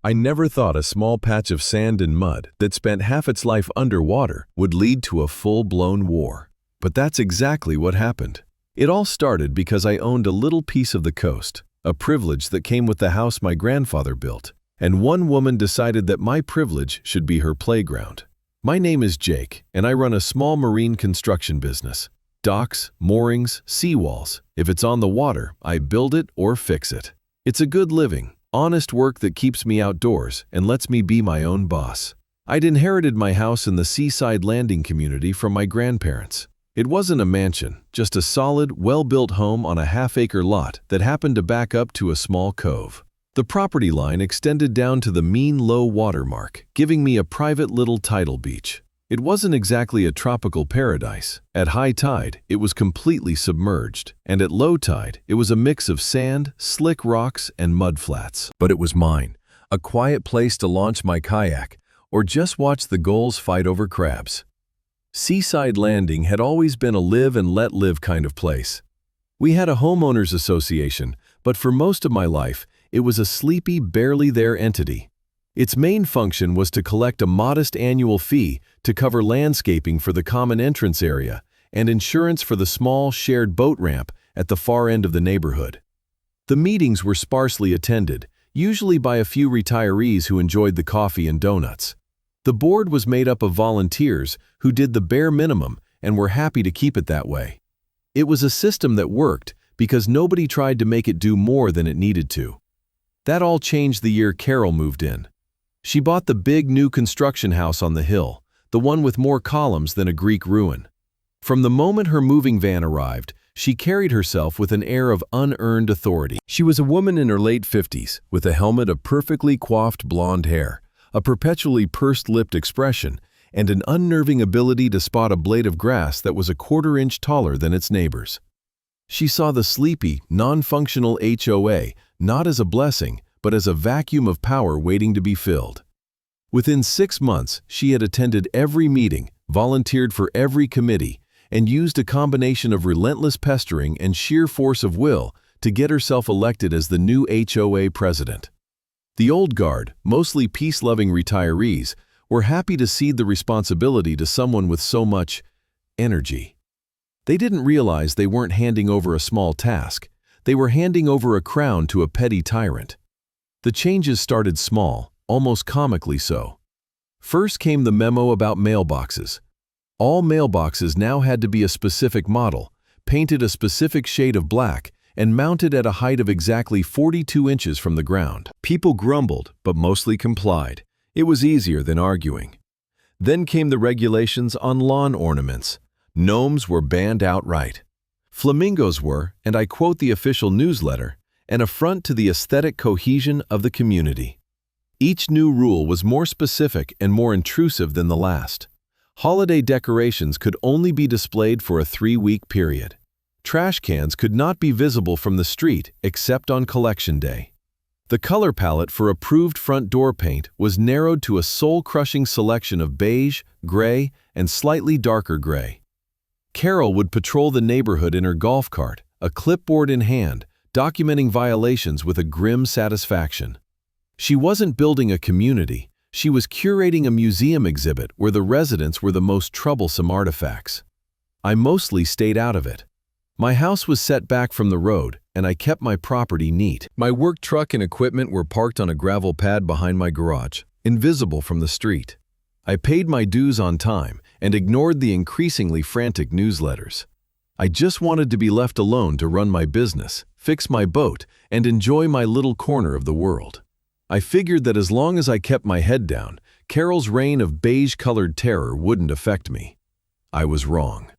I never thought a small patch of sand and mud that spent half its life underwater would lead to a full-blown war. But that's exactly what happened. It all started because I owned a little piece of the coast, a privilege that came with the house my grandfather built, and one woman decided that my privilege should be her playground. My name is Jake, and I run a small marine construction business. Docks, moorings, seawalls. If it's on the water, I build it or fix it. It's a good living, honest work that keeps me outdoors and lets me be my own boss. I'd inherited my house in the seaside landing community from my grandparents. It wasn't a mansion, just a solid, well-built home on a half-acre lot that happened to back up to a small cove. The property line extended down to the mean low water mark, giving me a private little tidal beach. It wasn't exactly a tropical paradise. At high tide, it was completely submerged, and at low tide, it was a mix of sand, slick rocks, and mud flats. But it was mine, a quiet place to launch my kayak, or just watch the gulls fight over crabs. Seaside Landing had always been a live-and-let-live kind of place. We had a homeowners association, but for most of my life, it was a sleepy, barely there entity. Its main function was to collect a modest annual fee to cover landscaping for the common entrance area and insurance for the small shared boat ramp at the far end of the neighborhood. The meetings were sparsely attended, usually by a few retirees who enjoyed the coffee and donuts. The board was made up of volunteers who did the bare minimum and were happy to keep it that way. It was a system that worked because nobody tried to make it do more than it needed to. That all changed the year Carol moved in. She bought the big new construction house on the hill, the one with more columns than a Greek ruin. From the moment her moving van arrived, she carried herself with an air of unearned authority. She was a woman in her late 50s, with a helmet of perfectly coiffed blonde hair, a perpetually pursed-lipped expression, and an unnerving ability to spot a blade of grass that was a quarter-inch taller than its neighbors. She saw the sleepy, non-functional HOA not as a blessing, but as a vacuum of power waiting to be filled. Within 6 months, she had attended every meeting, volunteered for every committee, and used a combination of relentless pestering and sheer force of will to get herself elected as the new HOA president. The old guard, mostly peace-loving retirees, were happy to cede the responsibility to someone with so much energy. They didn't realize they weren't handing over a small task. They were handing over a crown to a petty tyrant. The changes started small, almost comically so. First came the memo about mailboxes. All mailboxes now had to be a specific model, painted a specific shade of black, and mounted at a height of exactly 42 inches from the ground. People grumbled, but mostly complied. It was easier than arguing. Then came the regulations on lawn ornaments. Gnomes were banned outright. Flamingos were, and I quote the official newsletter, an affront to the aesthetic cohesion of the community. Each new rule was more specific and more intrusive than the last. Holiday decorations could only be displayed for a 3-week period. Trash cans could not be visible from the street except on collection day. The color palette for approved front door paint was narrowed to a soul-crushing selection of beige, gray, and slightly darker gray. Carol would patrol the neighborhood in her golf cart, a clipboard in hand, documenting violations with a grim satisfaction. She wasn't building a community, she was curating a museum exhibit where the residents were the most troublesome artifacts. I mostly stayed out of it. My house was set back from the road, and I kept my property neat. My work truck and equipment were parked on a gravel pad behind my garage, invisible from the street. I paid my dues on time and ignored the increasingly frantic newsletters. I just wanted to be left alone to run my business, fix my boat, and enjoy my little corner of the world. I figured that as long as I kept my head down, Carol's reign of beige-colored terror wouldn't affect me. I was wrong.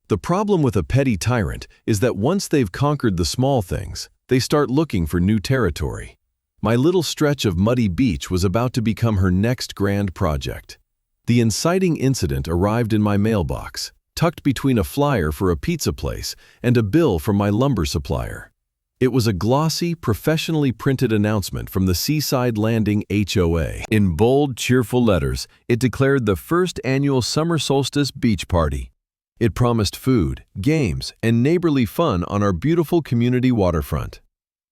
The problem with a petty tyrant is that once they've conquered the small things, they start looking for new territory. My little stretch of muddy beach was about to become her next grand project. The inciting incident arrived in my mailbox, tucked between a flyer for a pizza place and a bill from my lumber supplier. It was a glossy, professionally printed announcement from the Seaside Landing HOA. In bold, cheerful letters, it declared the first annual summer solstice beach party. It promised food, games, and neighborly fun on our beautiful community waterfront.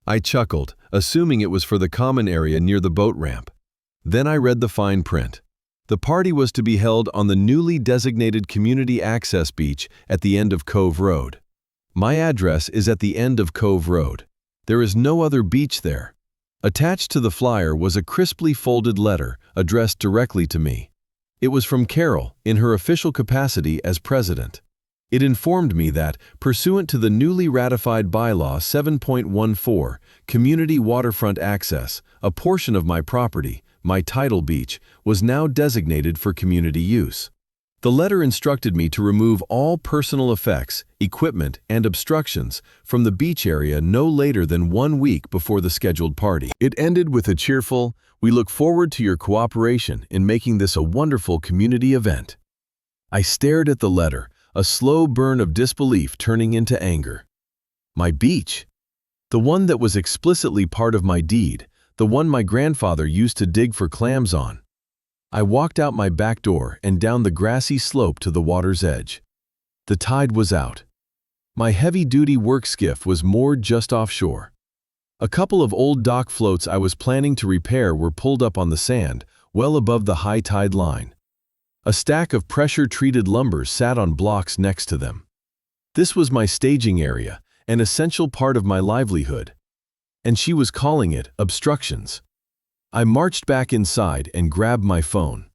I chuckled, assuming it was for the common area near the boat ramp. Then I read the fine print. The party was to be held on the newly designated community access beach at the end of Cove Road. My address is at the end of Cove Road. There is no other beach there. Attached to the flyer was a crisply folded letter addressed directly to me. It was from Carol in her official capacity as president. It informed me that, pursuant to the newly ratified Bylaw 7.14, Community Waterfront Access, a portion of my property, my title beach, was now designated for community use. The letter instructed me to remove all personal effects, equipment, and obstructions from the beach area no later than 1 week before the scheduled party. It ended with a cheerful, "We look forward to your cooperation in making this a wonderful community event." I stared at the letter, a slow burn of disbelief turning into anger. My beach? The one that was explicitly part of my deed, the one my grandfather used to dig for clams on. I walked out my back door and down the grassy slope to the water's edge. The tide was out. My heavy-duty work skiff was moored just offshore. A couple of old dock floats I was planning to repair were pulled up on the sand, well above the high tide line. A stack of pressure-treated lumber sat on blocks next to them. This was my staging area, an essential part of my livelihood. And she was calling it obstructions. I marched back inside and grabbed my phone.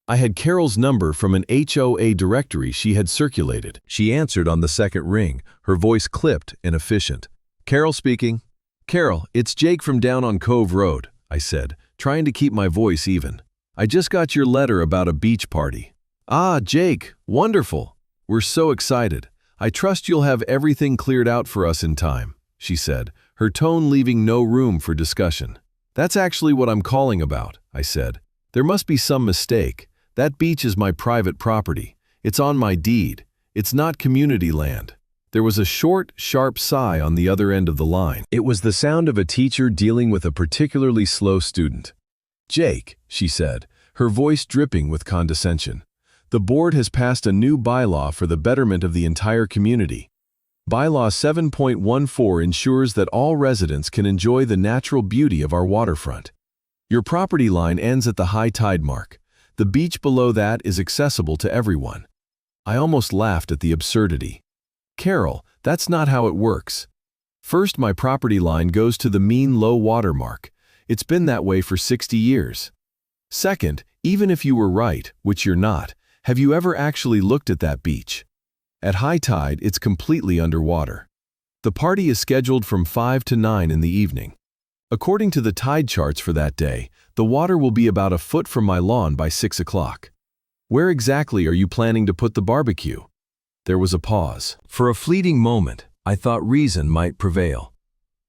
I had Carol's number from an HOA directory she had circulated. She answered on the second ring, her voice clipped and efficient. "Carol speaking." "Carol, it's Jake from down on Cove Road," I said, trying to keep my voice even. "I just got your letter about a beach party." "Ah, Jake, wonderful. We're so excited. I trust you'll have everything cleared out for us in time," she said, her tone leaving no room for discussion. "That's actually what I'm calling about," I said. "There must be some mistake. That beach is my private property. It's on my deed. It's not community land." There was a short, sharp sigh on the other end of the line. It was the sound of a teacher dealing with a particularly slow student. "Jake," she said, her voice dripping with condescension, "the board has passed a new bylaw for the betterment of the entire community. Bylaw 7.14 ensures that all residents can enjoy the natural beauty of our waterfront. Your property line ends at the high tide mark. The beach below that is accessible to everyone." I almost laughed at the absurdity. "Carol, that's not how it works. First, my property line goes to the mean low water mark. It's been that way for 60 years. Second, even if you were right, which you're not, have you ever actually looked at that beach? At high tide, it's completely underwater. The party is scheduled from 5 to 9 in the evening. According to the tide charts for that day, the water will be about a foot from my lawn by 6 o'clock. Where exactly are you planning to put the barbecue?" There was a pause. For a fleeting moment, I thought reason might prevail.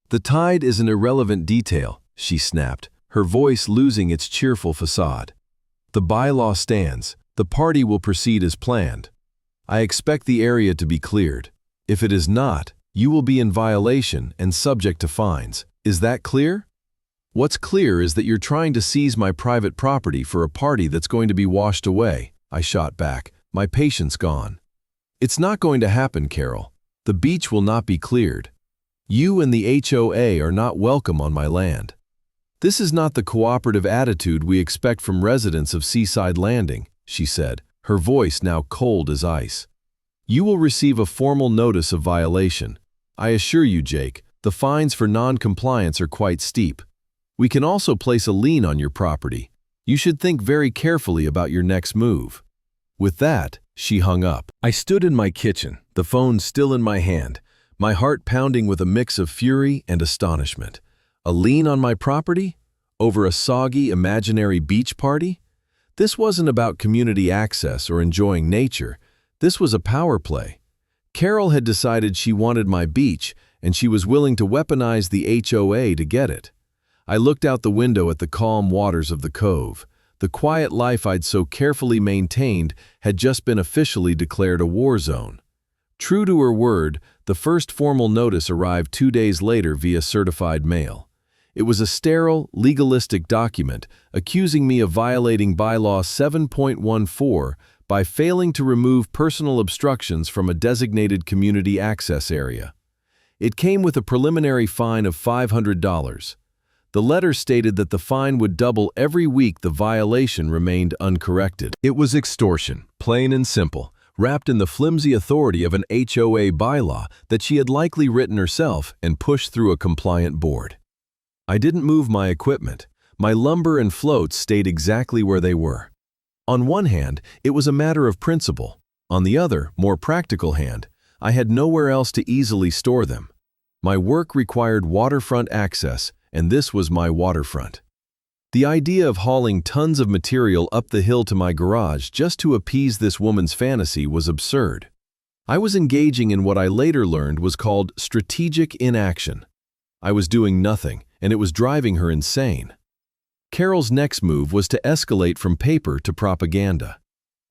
"The tide is an irrelevant detail," she snapped, her voice losing its cheerful facade. "The bylaw stands. The party will proceed as planned. I expect the area to be cleared. If it is not, you will be in violation and subject to fines. Is that clear?" "What's clear is that you're trying to seize my private property for a party that's going to be washed away," I shot back, my patience gone. "It's not going to happen, Carol. The beach will not be cleared. You and the HOA are not welcome on my land. This is not the cooperative attitude we expect from residents of Seaside Landing," she said, her voice now cold as ice. "You will receive a formal notice of violation. I assure you, Jake, the fines for non-compliance are quite steep. We can also place a lien on your property. You should think very carefully about your next move." With that, she hung up. I stood in my kitchen, the phone still in my hand, my heart pounding with a mix of fury and astonishment. A lien on my property? Over a soggy, imaginary beach party? This wasn't about community access or enjoying nature. This was a power play. Carol had decided she wanted my beach, and she was willing to weaponize the HOA to get it. I looked out the window at the calm waters of the cove. The quiet life I'd so carefully maintained had just been officially declared a war zone. True to her word, the first formal notice arrived 2 days later via certified mail. It was a sterile, legalistic document accusing me of violating Bylaw 7.14 by failing to remove personal obstructions from a designated community access area. It came with a preliminary fine of $500. The letter stated that the fine would double every week the violation remained uncorrected. It was extortion, plain and simple, wrapped in the flimsy authority of an HOA bylaw that she had likely written herself and pushed through a compliant board. I didn't move my equipment. My lumber and floats stayed exactly where they were. On one hand, it was a matter of principle. On the other, more practical hand, I had nowhere else to easily store them. My work required waterfront access, and this was my waterfront. The idea of hauling tons of material up the hill to my garage just to appease this woman's fantasy was absurd. I was engaging in what I later learned was called strategic inaction. I was doing nothing, and it was driving her insane. Carol's next move was to escalate from paper to propaganda.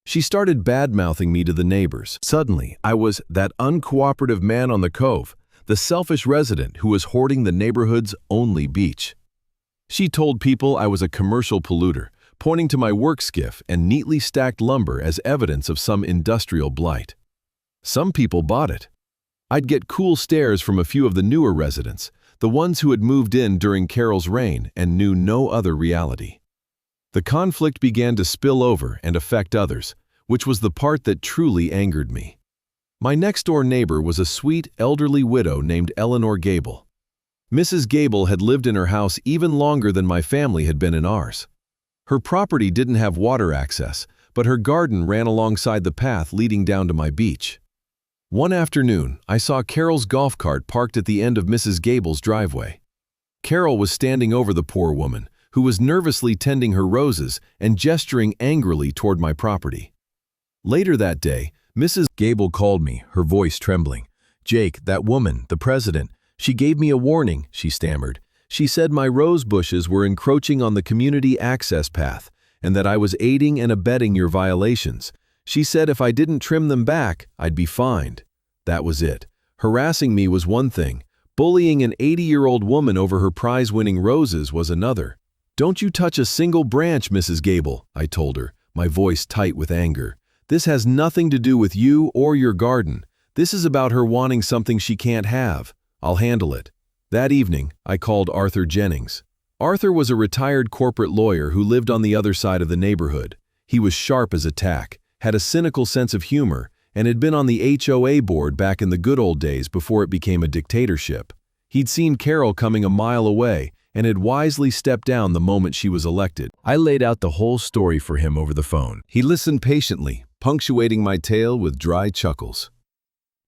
She started bad-mouthing me to the neighbors. Suddenly, I was that uncooperative man on the cove, the selfish resident who was hoarding the neighborhood's only beach. She told people I was a commercial polluter, pointing to my work skiff and neatly stacked lumber as evidence of some industrial blight. Some people bought it. I'd get cool stares from a few of the newer residents, the ones who had moved in during Carol's reign and knew no other reality. The conflict began to spill over and affect others, which was the part that truly angered me. My next-door neighbor was a sweet, elderly widow named Eleanor Gable. Mrs. Gable had lived in her house even longer than my family had been in ours. Her property didn't have water access, but her garden ran alongside the path leading down to my beach. One afternoon, I saw Carol's golf cart parked at the end of Mrs. Gable's driveway. Carol was standing over the poor woman, who was nervously tending her roses and gesturing angrily toward my property. Later that day, Mrs. Gable called me, her voice trembling. "Jake, that woman, the president, she gave me a warning," she stammered. "She said my rose bushes were encroaching on the community access path and that I was aiding and abetting your violations. She said if I didn't trim them back, I'd be fined." That was it. Harassing me was one thing. Bullying an 80-year-old woman over her prize-winning roses was another. "Don't you touch a single branch, Mrs. Gable," I told her, my voice tight with anger. "This has nothing to do with you or your garden. This is about her wanting something she can't have. I'll handle it." That evening, I called Arthur Jennings. Arthur was a retired corporate lawyer who lived on the other side of the neighborhood. He was sharp as a tack, had a cynical sense of humor, and had been on the HOA board back in the good old days before it became a dictatorship. He'd seen Carol coming a mile away and had wisely stepped down the moment she was elected. I laid out the whole story for him over the phone. He listened patiently, punctuating my tale with dry chuckles.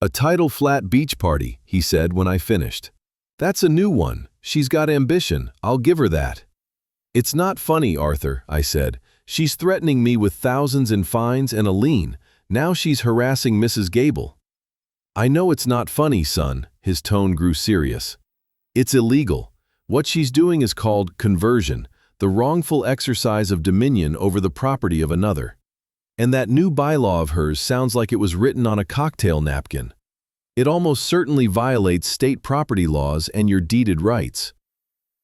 "A tidal flat beach party," he said when I finished. "That's a new one. She's got ambition. I'll give her that." "It's not funny, Arthur," I said. "She's threatening me with thousands in fines and a lien. Now she's harassing Mrs. Gable." "I know it's not funny, son." His tone grew serious. "It's illegal. What she's doing is called conversion, the wrongful exercise of dominion over the property of another. And that new bylaw of hers sounds like it was written on a cocktail napkin. It almost certainly violates state property laws and your deeded rights."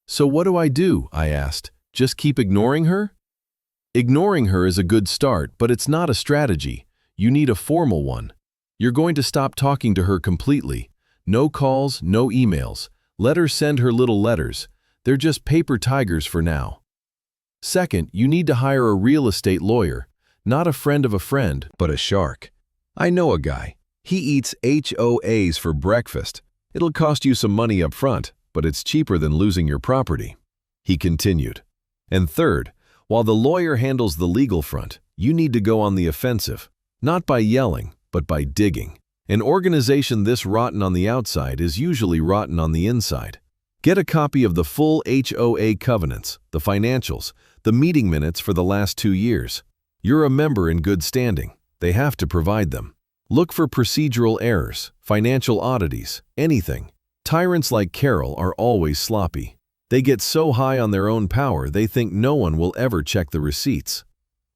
"So what do I do?" I asked. "Just keep ignoring her?" "Ignoring her is a good start, but it's not a strategy. You need a formal one. You're going to stop talking to her completely. No calls, no emails. Let her send her little letters. They're just paper tigers for now. Second, you need to hire a real estate lawyer. Not a friend of a friend, but a shark. I know a guy. He eats HOAs for breakfast. It'll cost you some money up front, but it's cheaper than losing your property." He continued. "And third, while the lawyer handles the legal front, you need to go on the offensive. Not by yelling, but by digging. An organization this rotten on the outside is usually rotten on the inside. Get a copy of the full HOA covenants, the financials, the meeting minutes for the last 2 years. You're a member in good standing. They have to provide them. Look for procedural errors, financial oddities, anything. Tyrants like Carol are always sloppy. They get so high on their own power they think no one will ever check the receipts."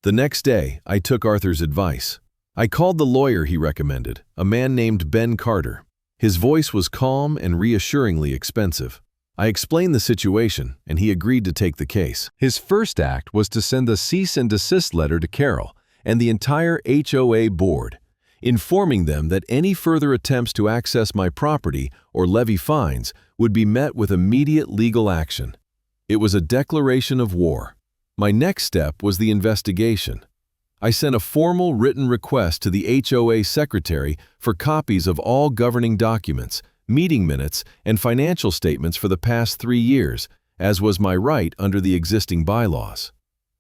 The next day, I took Arthur's advice. I called the lawyer he recommended, a man named Ben Carter. His voice was calm and reassuringly expensive. I explained the situation, and he agreed to take the case. His first act was to send a cease and desist letter to Carol and the entire HOA board, informing them that any further attempts to access my property or levy fines would be met with immediate legal action. It was a declaration of war. My next step was the investigation. I sent a formal written request to the HOA secretary for copies of all governing documents, meeting minutes, and financial statements for the past 3 years, as was my right under the existing bylaws.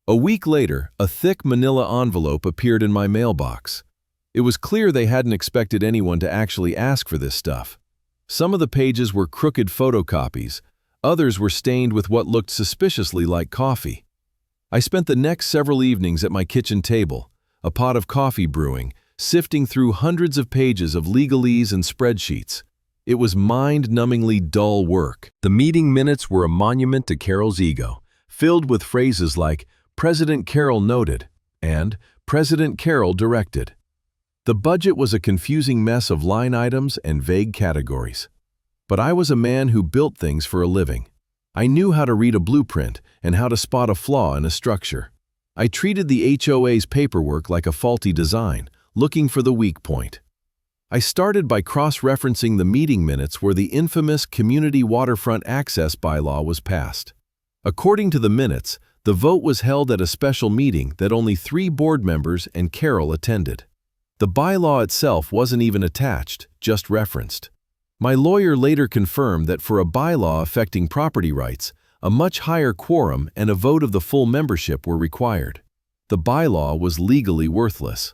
A week later, a thick manila envelope appeared in my mailbox. It was clear they hadn't expected anyone to actually ask for this stuff. Some of the pages were crooked photocopies, others were stained with what looked suspiciously like coffee. I spent the next several evenings at my kitchen table, a pot of coffee brewing, sifting through hundreds of pages of legalese and spreadsheets. It was mind-numbingly dull work. The meeting minutes were a monument to Carol's ego, filled with phrases like, "President Carol noted," and "President Carol directed." The budget was a confusing mess of line items and vague categories. But I was a man who built things for a living. I knew how to read a blueprint and how to spot a flaw in a structure. I treated the HOA's paperwork like a faulty design, looking for the weak point. I started by cross-referencing the meeting minutes where the infamous Community Waterfront Access Bylaw was passed. According to the minutes, the vote was held at a special meeting that only 3 board members and Carol attended. The bylaw itself wasn't even attached, just referenced. My lawyer later confirmed that for a bylaw affecting property rights, a much higher quorum and a vote of the full membership were required. The bylaw was legally worthless.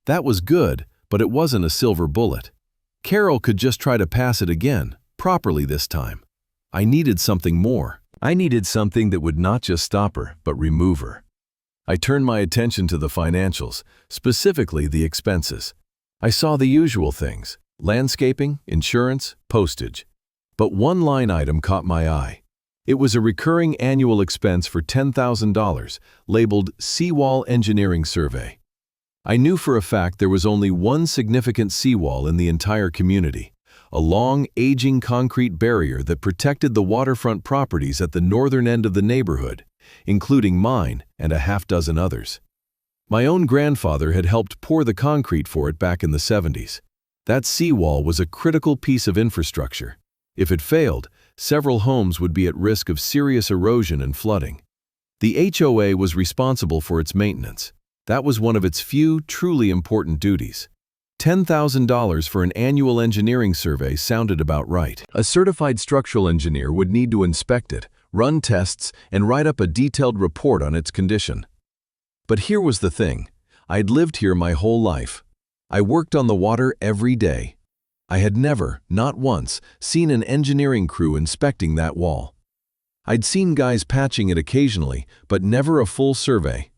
That was good, but it wasn't a silver bullet. Carol could just try to pass it again, properly this time. I needed something more. I needed something that would not just stop her, but remove her. I turned my attention to the financials, specifically the expenses. I saw the usual things: landscaping, insurance, postage. But one line item caught my eye. It was a recurring annual expense for $10,000, labeled Seawall Engineering Survey. I knew for a fact there was only one significant seawall in the entire community, a long, aging concrete barrier that protected the waterfront properties at the northern end of the neighborhood, including mine and a half-dozen others. My own grandfather had helped pour the concrete for it back in the 70s. That seawall was a critical piece of infrastructure. If it failed, several homes would be at risk of serious erosion and flooding. The HOA was responsible for its maintenance. That was one of its few truly important duties. $10,000 for an annual engineering survey sounded about right. A certified structural engineer would need to inspect it, run tests, and write up a detailed report on its condition. But here was the thing. I'd lived here my whole life. I worked on the water every day. I had never, not once, seen an engineering crew inspecting that wall. I'd seen guys patching it occasionally, but never a full survey.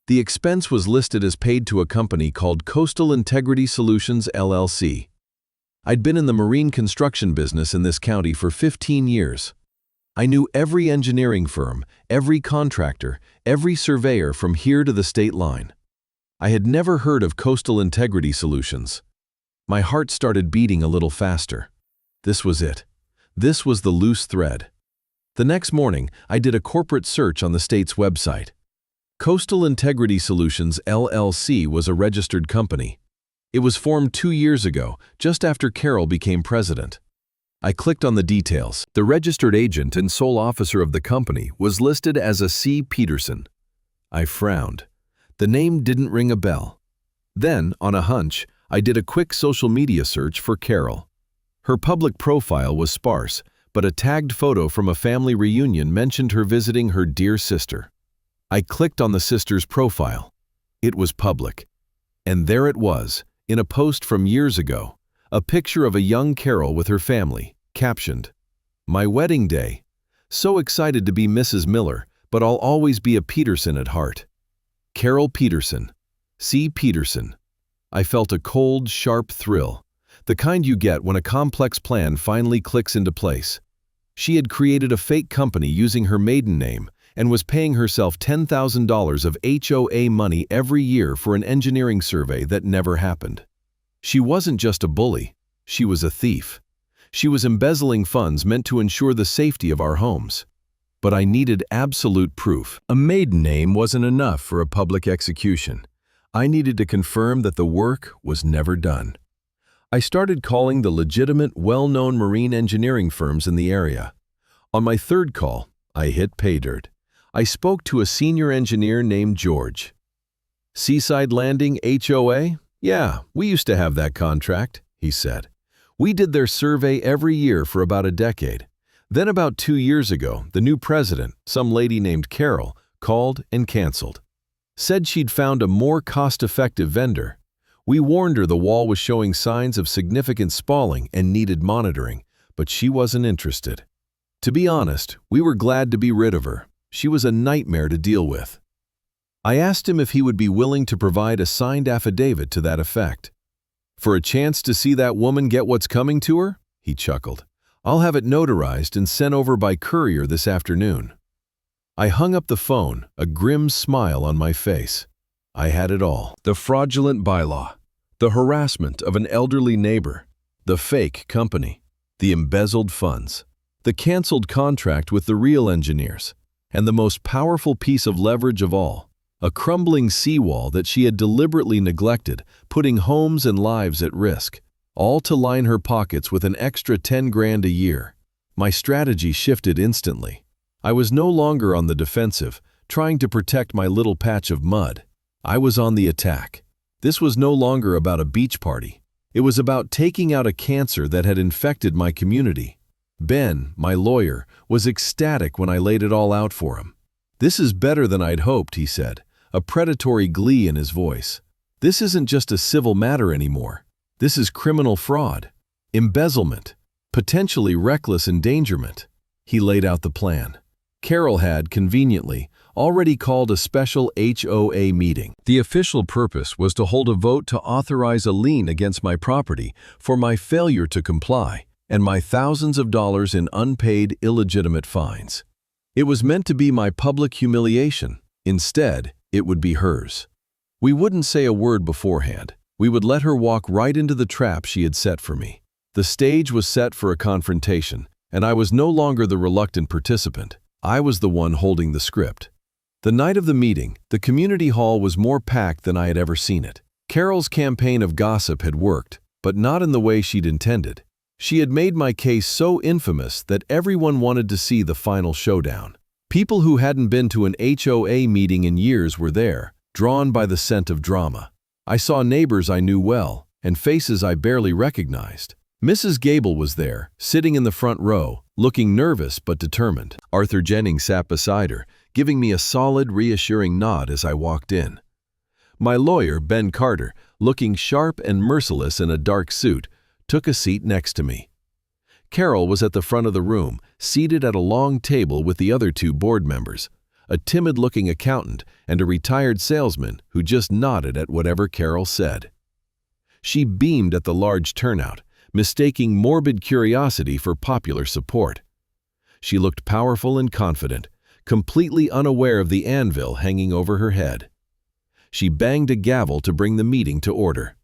The expense was listed as paid to a company called Coastal Integrity Solutions, LLC. I'd been in the marine construction business in this county for 15 years. I knew every engineering firm, every contractor, every surveyor from here to the state line. I had never heard of Coastal Integrity Solutions. My heart started beating a little faster. This was it. This was the loose thread. The next morning, I did a corporate search on the state's website. Coastal Integrity Solutions, LLC was a registered company. It was formed 2 years ago, just after Carol became president. I clicked on the details. The registered agent and sole officer of the company was listed as a C. Peterson. I frowned. The name didn't ring a bell. Then, on a hunch, I did a quick social media search for Carol. Her public profile was sparse, but a tagged photo from a family reunion mentioned her visiting her dear sister. I clicked on the sister's profile. It was public. And there it was, in a post from years ago, a picture of a young Carol with her family, captioned, "My wedding day. So excited to be Mrs. Miller, but I'll always be a Peterson at heart." Carol Peterson. C. Peterson. I felt a cold, sharp thrill, the kind you get when a complex plan finally clicks into place. She had created a fake company using her maiden name and was paying herself $10,000 of HOA money every year for an engineering survey that never happened. She wasn't just a bully, she was a thief. She was embezzling funds meant to ensure the safety of our homes. But I needed absolute proof. A maiden name wasn't enough for a public execution. I needed to confirm that the work was never done. I started calling the legitimate, well-known marine engineering firms in the area. On my third call, I hit pay dirt. I spoke to a senior engineer named George. Seaside Landing HOA? Yeah, we used to have that contract, he said. We did their survey every year for about a decade. Then about 2 years ago, the new president, some lady named Carol, called and canceled. Said she'd found a more cost-effective vendor. We warned her the wall was showing signs of significant spalling and needed monitoring, but she wasn't interested. To be honest, we were glad to be rid of her. She was a nightmare to deal with. I asked him if he would be willing to provide a signed affidavit to that effect. For a chance to see that woman get what's coming to her? He chuckled. I'll have it notarized and sent over by courier this afternoon. I hung up the phone, a grim smile on my face. I had it all. The fraudulent bylaw, the harassment of an elderly neighbor, the fake company, the embezzled funds, the canceled contract with the real engineers, and the most powerful piece of leverage of all, a crumbling seawall that she had deliberately neglected, putting homes and lives at risk, all to line her pockets with an extra 10 grand a year. My strategy shifted instantly. I was no longer on the defensive, trying to protect my little patch of mud. I was on the attack. This was no longer about a beach party. It was about taking out a cancer that had infected my community. Ben, my lawyer, was ecstatic when I laid it all out for him. This is better than I'd hoped, he said, a predatory glee in his voice. This isn't just a civil matter anymore. This is criminal fraud, embezzlement, potentially reckless endangerment. He laid out the plan. Carol had, conveniently, already called a special HOA meeting. The official purpose was to hold a vote to authorize a lien against my property for my failure to comply and my thousands of dollars in unpaid illegitimate fines. It was meant to be my public humiliation. Instead, it would be hers. We wouldn't say a word beforehand. We would let her walk right into the trap she had set for me. The stage was set for a confrontation, and I was no longer the reluctant participant. I was the one holding the script. The night of the meeting, the community hall was more packed than I had ever seen it. Carol's campaign of gossip had worked, but not in the way she'd intended. She had made my case so infamous that everyone wanted to see the final showdown. People who hadn't been to an HOA meeting in years were there, drawn by the scent of drama. I saw neighbors I knew well, and faces I barely recognized. Mrs. Gable was there, sitting in the front row, looking nervous but determined. Arthur Jennings sat beside her, giving me a solid, reassuring nod as I walked in. My lawyer, Ben Carter, looking sharp and merciless in a dark suit, took a seat next to me. Carol was at the front of the room, seated at a long table with the other 2 board members, a timid-looking accountant and a retired salesman who just nodded at whatever Carol said. She beamed at the large turnout, mistaking morbid curiosity for popular support. She looked powerful and confident, completely unaware of the anvil hanging over her head. She banged a gavel to bring the meeting to order.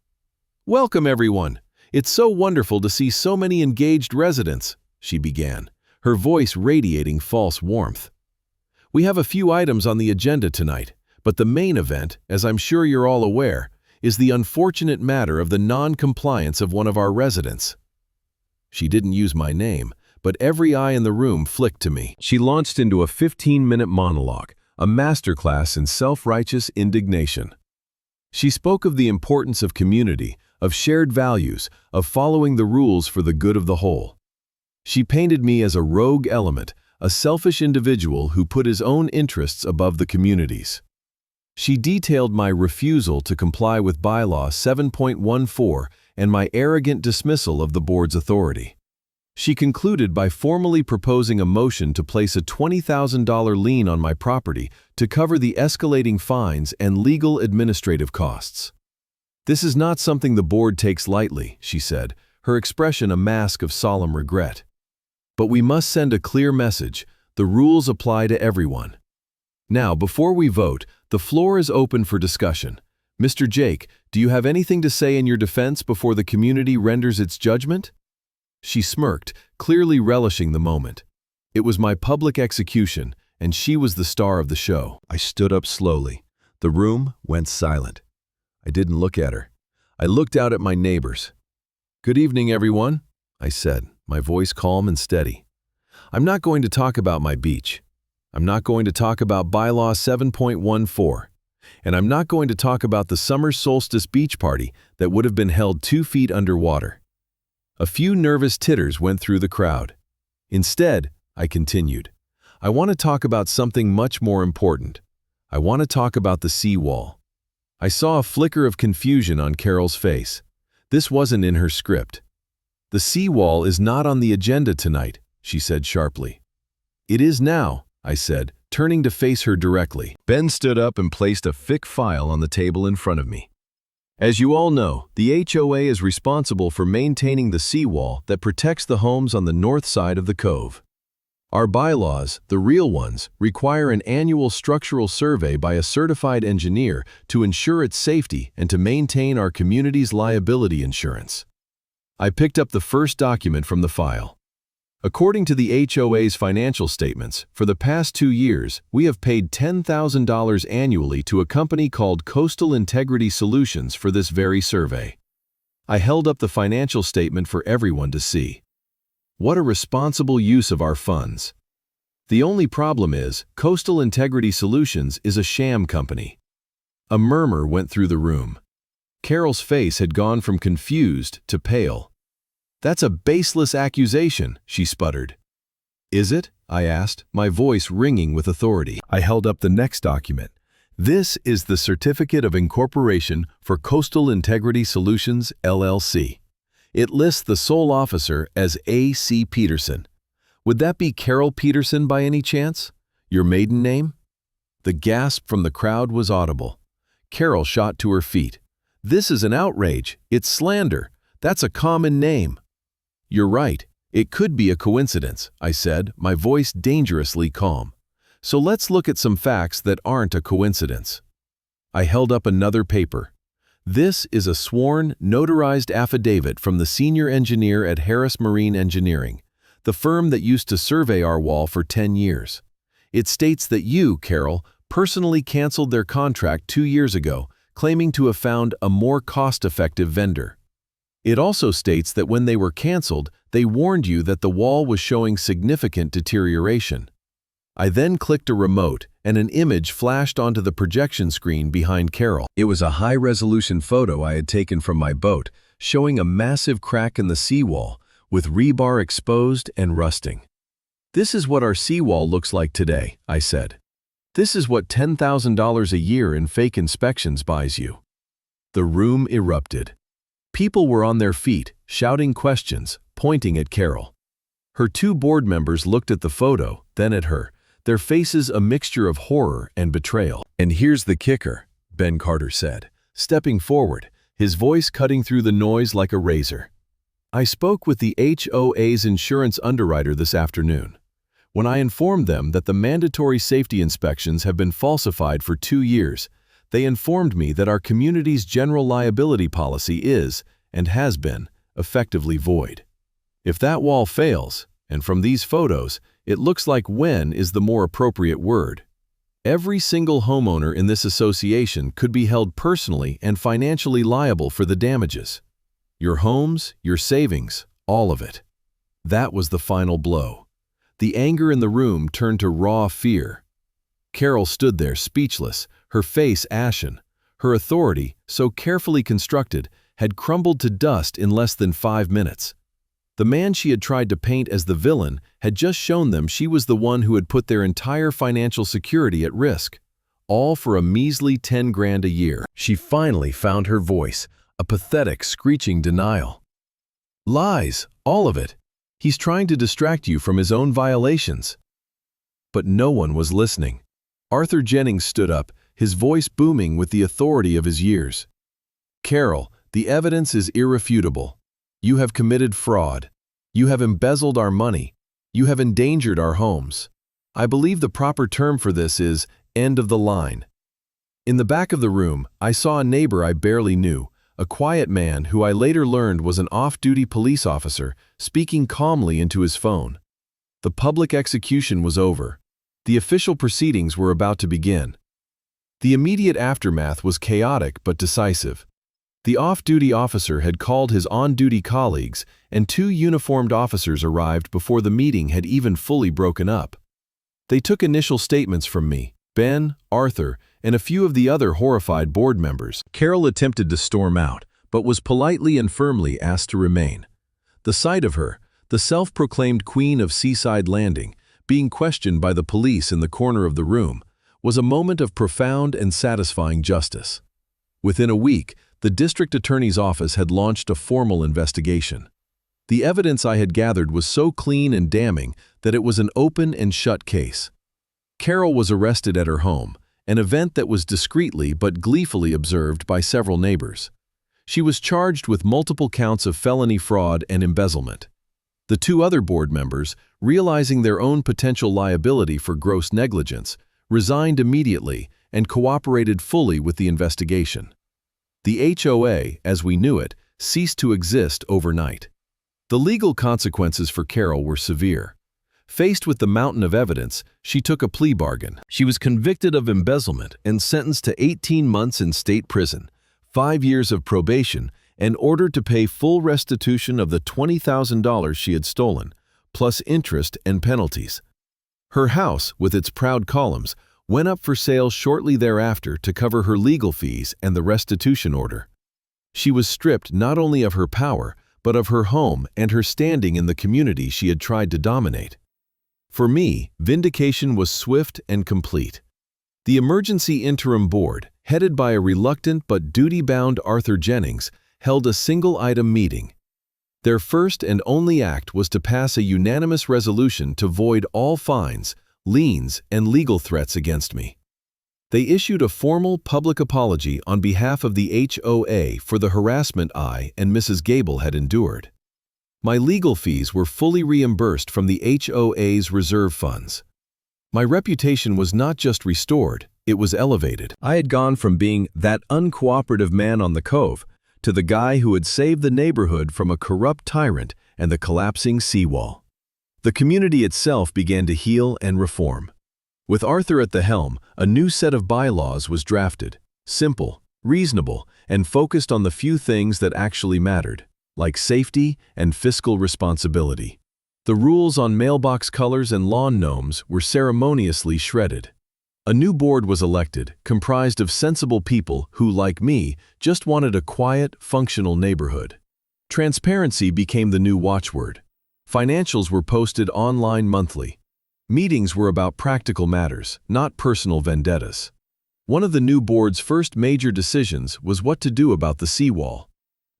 "Welcome, everyone. It's so wonderful to see so many engaged residents," she began, her voice radiating false warmth. "We have a few items on the agenda tonight, but the main event, as I'm sure you're all aware, is the unfortunate matter of the non-compliance of one of our residents." She didn't use my name, but every eye in the room flicked to me. She launched into a 15-minute monologue, a masterclass in self-righteous indignation. She spoke of the importance of community, of shared values, of following the rules for the good of the whole. She painted me as a rogue element, a selfish individual who put his own interests above the community's. She detailed my refusal to comply with Bylaw 7.14 and my arrogant dismissal of the board's authority. She concluded by formally proposing a motion to place a $20,000 lien on my property to cover the escalating fines and legal administrative costs. "This is not something the board takes lightly," she said, her expression a mask of solemn regret. "But we must send a clear message. The rules apply to everyone. Now, before we vote, the floor is open for discussion. Mr. Jake, do you have anything to say in your defense before the community renders its judgment?" She smirked, clearly relishing the moment. It was my public execution, and she was the star of the show. I stood up slowly. The room went silent. I didn't look at her. I looked out at my neighbors. "Good evening, everyone," I said, my voice calm and steady. "I'm not going to talk about my beach. I'm not going to talk about Bylaw 7.14. And I'm not going to talk about the summer solstice beach party that would have been held 2 feet underwater. A few nervous titters went through the crowd. Instead, I continued, I want to talk about something much more important. I want to talk about the seawall. I saw a flicker of confusion on Carol's face. This wasn't in her script. The seawall is not on the agenda tonight, she said sharply. It is now, I said, turning to face her directly. Ben stood up and placed a thick file on the table in front of me. As you all know, the HOA is responsible for maintaining the seawall that protects the homes on the north side of the cove. Our bylaws, the real ones, require an annual structural survey by a certified engineer to ensure its safety and to maintain our community's liability insurance. I picked up the first document from the file. According to the HOA's financial statements, for the past 2 years, we have paid $10,000 annually to a company called Coastal Integrity Solutions for this very survey. I held up the financial statement for everyone to see. What a responsible use of our funds. The only problem is, Coastal Integrity Solutions is a sham company. A murmur went through the room. Carol's face had gone from confused to pale. That's a baseless accusation, she sputtered. Is it? I asked, my voice ringing with authority. I held up the next document. This is the Certificate of Incorporation for Coastal Integrity Solutions, LLC. It lists the sole officer as A.C. Peterson. Would that be Carol Peterson by any chance? Your maiden name? The gasp from the crowd was audible. Carol shot to her feet. This is an outrage. It's slander. That's a common name. You're right. It could be a coincidence, I said, my voice dangerously calm. So let's look at some facts that aren't a coincidence. I held up another paper. This is a sworn, notarized affidavit from the senior engineer at Harris Marine Engineering, the firm that used to survey our wall for 10 years. It states that you, Carol, personally canceled their contract 2 years ago, claiming to have found a more cost-effective vendor. It also states that when they were canceled, they warned you that the wall was showing significant deterioration. I then clicked a remote, and an image flashed onto the projection screen behind Carol. It was a high-resolution photo I had taken from my boat, showing a massive crack in the seawall, with rebar exposed and rusting. This is what our seawall looks like today, I said. This is what $10,000 a year in fake inspections buys you. The room erupted. People were on their feet, shouting questions, pointing at Carol. Her 2 board members looked at the photo, then at her, their faces a mixture of horror and betrayal. And here's the kicker, Ben Carter said, stepping forward, his voice cutting through the noise like a razor. I spoke with the HOA's insurance underwriter this afternoon. When I informed them that the mandatory safety inspections have been falsified for 2 years, they informed me that our community's general liability policy is, and has been, effectively void. If that wall fails, and from these photos, it looks like when is the more appropriate word. Every single homeowner in this association could be held personally and financially liable for the damages. Your homes, your savings, all of it. That was the final blow. The anger in the room turned to raw fear. Carol stood there speechless, her face ashen. Her authority, so carefully constructed, had crumbled to dust in less than 5 minutes. The man she had tried to paint as the villain had just shown them she was the one who had put their entire financial security at risk, all for a measly 10 grand a year. She finally found her voice, a pathetic, screeching denial. Lies, all of it. He's trying to distract you from his own violations. But no one was listening. Arthur Jennings stood up, his voice booming with the authority of his years. Carol, the evidence is irrefutable. You have committed fraud. You have embezzled our money. You have endangered our homes. I believe the proper term for this is end of the line. In the back of the room, I saw a neighbor I barely knew, a quiet man who I later learned was an off-duty police officer, speaking calmly into his phone. The public execution was over. The official proceedings were about to begin. The immediate aftermath was chaotic but decisive. The off-duty officer had called his on-duty colleagues, and 2 uniformed officers arrived before the meeting had even fully broken up. They took initial statements from me, Ben, Arthur, and a few of the other horrified board members. Carol attempted to storm out, but was politely and firmly asked to remain. The sight of her, the self-proclaimed queen of Seaside Landing, being questioned by the police in the corner of the room, was a moment of profound and satisfying justice. Within a week, the district attorney's office had launched a formal investigation. The evidence I had gathered was so clean and damning that it was an open and shut case. Carol was arrested at her home, an event that was discreetly but gleefully observed by several neighbors. She was charged with multiple counts of felony fraud and embezzlement. The two other board members, realizing their own potential liability for gross negligence, resigned immediately and cooperated fully with the investigation. The HOA, as we knew it, ceased to exist overnight. The legal consequences for Carol were severe. Faced with the mountain of evidence, she took a plea bargain. She was convicted of embezzlement and sentenced to 18 months in state prison, 5 years of probation, and ordered to pay full restitution of the $20,000 she had stolen, plus interest and penalties. Her house, with its proud columns, went up for sale shortly thereafter to cover her legal fees and the restitution order. She was stripped not only of her power, but of her home and her standing in the community she had tried to dominate. For me, vindication was swift and complete. The Emergency Interim Board, headed by a reluctant but duty-bound Arthur Jennings, held a single-item meeting. Their first and only act was to pass a unanimous resolution to void all fines, liens, and legal threats against me. They issued a formal public apology on behalf of the HOA for the harassment I and Mrs. Gable had endured. My legal fees were fully reimbursed from the HOA's reserve funds. My reputation was not just restored, it was elevated. I had gone from being that uncooperative man on the cove to the guy who had saved the neighborhood from a corrupt tyrant and the collapsing seawall. The community itself began to heal and reform. With Arthur at the helm, a new set of bylaws was drafted, simple, reasonable, and focused on the few things that actually mattered, like safety and fiscal responsibility. The rules on mailbox colors and lawn gnomes were ceremoniously shredded. A new board was elected, comprised of sensible people who, like me, just wanted a quiet, functional neighborhood. Transparency became the new watchword. Financials were posted online monthly. Meetings were about practical matters, not personal vendettas. One of the new board's first major decisions was what to do about the seawall.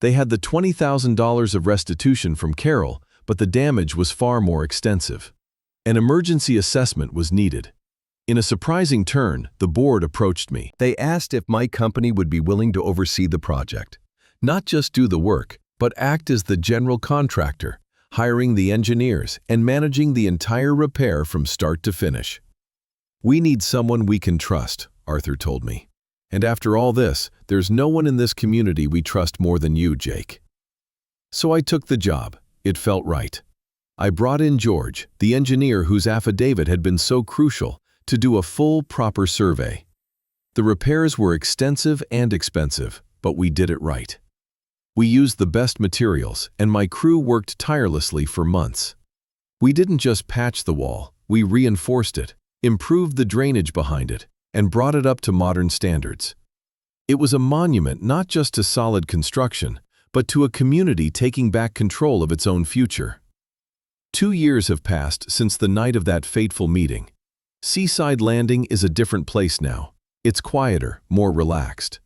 They had the $20,000 of restitution from Carol, but the damage was far more extensive. An emergency assessment was needed. In a surprising turn, the board approached me. They asked if my company would be willing to oversee the project. Not just do the work, but act as the general contractor, hiring the engineers and managing the entire repair from start to finish. "We need someone we can trust," Arthur told me. "And after all this, there's no one in this community we trust more than you, Jake." So I took the job. It felt right. I brought in George, the engineer whose affidavit had been so crucial, to do a full, proper survey. The repairs were extensive and expensive, but we did it right. We used the best materials, and my crew worked tirelessly for months. We didn't just patch the wall, we reinforced it, improved the drainage behind it, and brought it up to modern standards. It was a monument not just to solid construction, but to a community taking back control of its own future. 2 years have passed since the night of that fateful meeting. Seaside Landing is a different place now. It's quieter, more relaxed.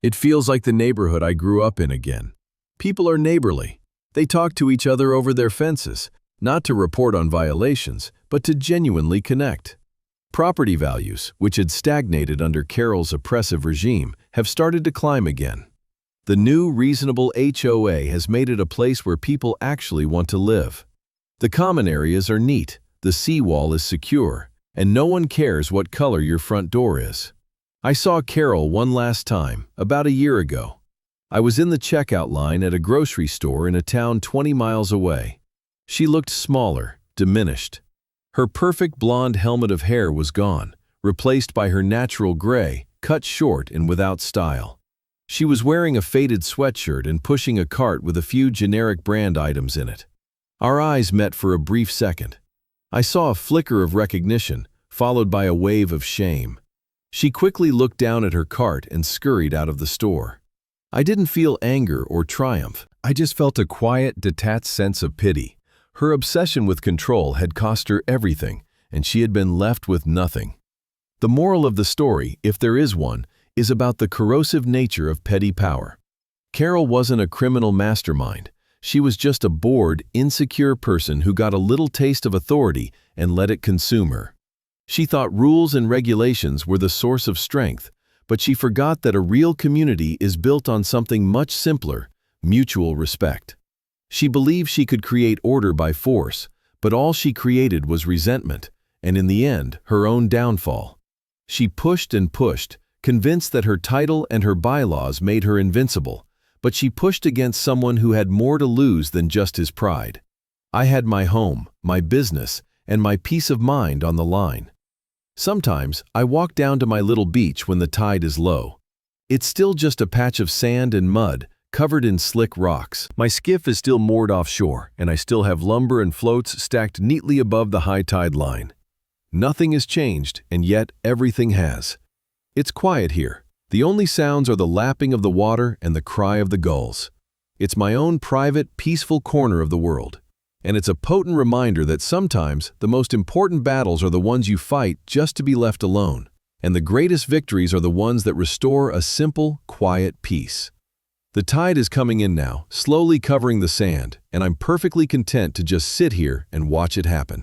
It feels like the neighborhood I grew up in again. People are neighborly. They talk to each other over their fences, not to report on violations, but to genuinely connect. Property values, which had stagnated under Carol's oppressive regime, have started to climb again. The new, reasonable HOA has made it a place where people actually want to live. The common areas are neat, the seawall is secure, and no one cares what color your front door is. I saw Carol one last time, about a year ago. I was in the checkout line at a grocery store in a town 20 miles away. She looked smaller, diminished. Her perfect blonde helmet of hair was gone, replaced by her natural gray, cut short and without style. She was wearing a faded sweatshirt and pushing a cart with a few generic brand items in it. Our eyes met for a brief second. I saw a flicker of recognition, followed by a wave of shame. She quickly looked down at her cart and scurried out of the store. I didn't feel anger or triumph. I just felt a quiet, detached sense of pity. Her obsession with control had cost her everything, and she had been left with nothing. The moral of the story, if there is one, is about the corrosive nature of petty power. Carol wasn't a criminal mastermind. She was just a bored, insecure person who got a little taste of authority and let it consume her. She thought rules and regulations were the source of strength, but she forgot that a real community is built on something much simpler: mutual respect. She believed she could create order by force, but all she created was resentment, and in the end, her own downfall. She pushed and pushed, convinced that her title and her bylaws made her invincible, but she pushed against someone who had more to lose than just his pride. I had my home, my business, and my peace of mind on the line. Sometimes, I walk down to my little beach when the tide is low. It's still just a patch of sand and mud, covered in slick rocks. My skiff is still moored offshore, and I still have lumber and floats stacked neatly above the high tide line. Nothing has changed, and yet everything has. It's quiet here. The only sounds are the lapping of the water and the cry of the gulls. It's my own private, peaceful corner of the world. And it's a potent reminder that sometimes the most important battles are the ones you fight just to be left alone. And the greatest victories are the ones that restore a simple, quiet peace. The tide is coming in now, slowly covering the sand, and I'm perfectly content to just sit here and watch it happen.